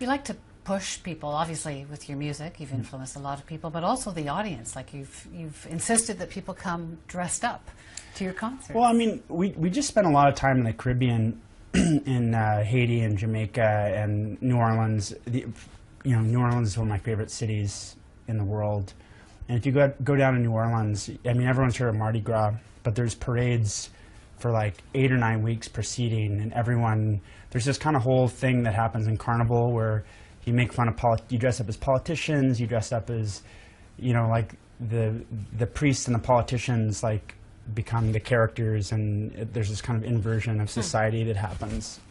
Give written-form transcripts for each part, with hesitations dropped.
You like to push people, obviously, with your music. You've influenced a lot of people, but also the audience. Like you've insisted that people come dressed up to your concerts. Well, I mean, we just spent a lot of time in the Caribbean, in Haiti and Jamaica and New Orleans. New Orleans is one of my favorite cities in the world. And if you go down to New Orleans, I mean, everyone's heard of Mardi Gras, but there's parades for like 8 or 9 weeks preceding, and there's this kind of whole thing that happens in Carnival where you make fun of you dress up as politicians, you dress up as, like the priests and the politicians like become the characters, and there's this kind of inversion of society that happens.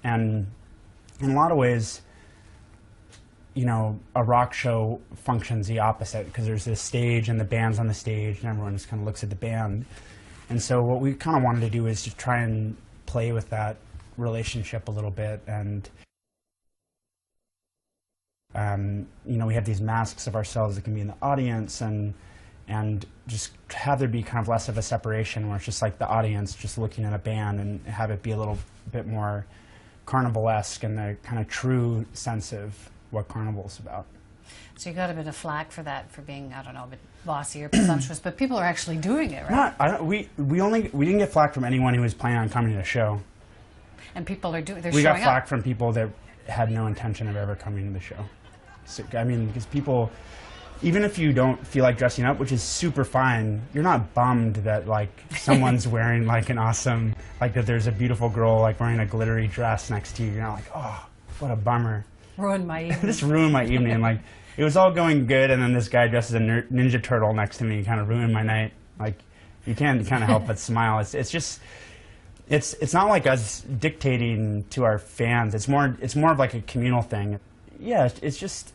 And in a lot of ways, a rock show functions the opposite, because there's this stage and the band's on the stage and everyone just kind of looks at the band. And so what we kind of wanted to do is just try and play with that relationship a little bit. And we have these masks of ourselves that can be in the audience, and just have there be kind of less of a separation where it's just like the audience just looking at a band, and have it be a little bit more carnivalesque in the kind of true sense of what Carnival's about. So you got a bit of flack for that, for being, I don't know, a bit bossy or presumptuous, but people are actually doing it, right? We didn't get flack from anyone who was planning on coming to the show. And people are they're showing up. We got flack from people that had no intention of ever coming to the show. So, I mean, because people, even if you don't feel like dressing up, which is super fine, you're not bummed that like someone's wearing like an awesome, like that there's a beautiful girl like wearing a glittery dress next to you. You're not like, oh, what a bummer. Ruined my evening. This ruined my evening. Like, it was all going good, and then this guy dressed as a Ninja Turtle next to me kind of ruined my night. Like, you can't kind of help but smile. It's just, it's not like us dictating to our fans. It's more of like a communal thing. Yeah, it's just,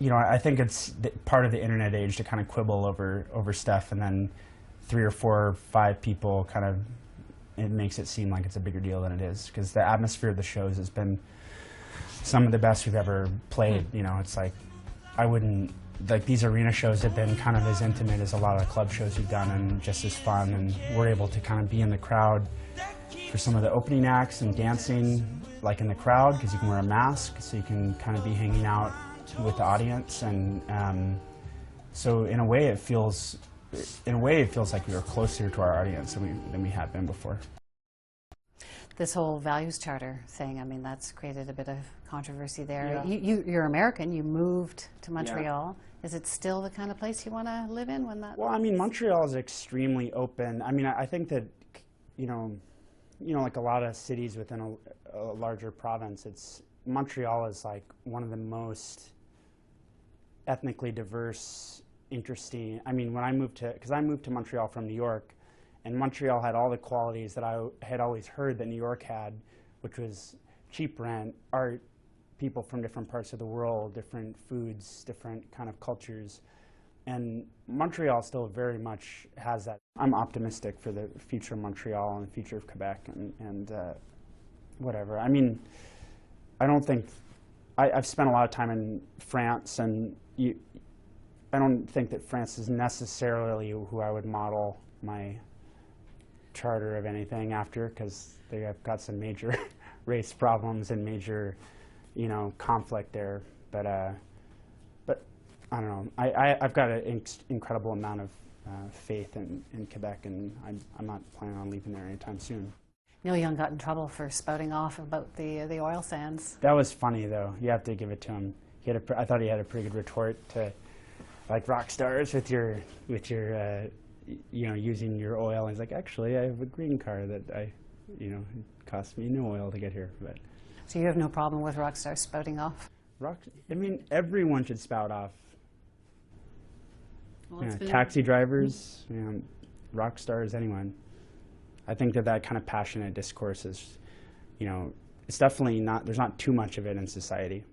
I think it's part of the internet age to kind of quibble over stuff, and then 3 or 4 or 5 people kind of, it makes it seem like it's a bigger deal than it is, because the atmosphere of the shows has been some of the best we've ever played. It's like, these arena shows have been kind of as intimate as a lot of the club shows we've done, and just as fun, and we're able to kind of be in the crowd for some of the opening acts and dancing like in the crowd, because you can wear a mask, so you can kind of be hanging out with the audience, and so in a way it feels like we are closer to our audience than we have been before. This whole values charter thing, I mean, that's created a bit of controversy there. Yeah. You're American. You moved to Montreal. Yeah. Is it still the kind of place you want to live in when that? Well, I mean, Montreal is extremely open. I mean, I think that, like a lot of cities within a larger province, Montreal is like one of the most ethnically diverse, interesting. I mean, because I moved to Montreal from New York, and Montreal had all the qualities that I had always heard that New York had, which was cheap rent, art, people from different parts of the world, different foods, different kind of cultures. And Montreal still very much has that. I'm optimistic for the future of Montreal and the future of Quebec and whatever. I mean, I don't think, I've spent a lot of time in France, and I don't think that France is necessarily who I would model my charter of anything after, because they have got some major race problems and major, conflict there. But I don't know. I've got an incredible amount of faith in Quebec, and I'm not planning on leaving there anytime soon. Neil Young got in trouble for spouting off about the oil sands. That was funny, though. You have to give it to him. I thought he had a pretty good retort to, like, rock stars with your using your oil. And he's like, actually, I have a green car that it cost me no oil to get here. But so you have no problem with rock stars spouting off? I mean, everyone should spout off. Well, taxi drivers, rock stars, anyone. I think that kind of passionate discourse is, it's definitely not, there's not too much of it in society.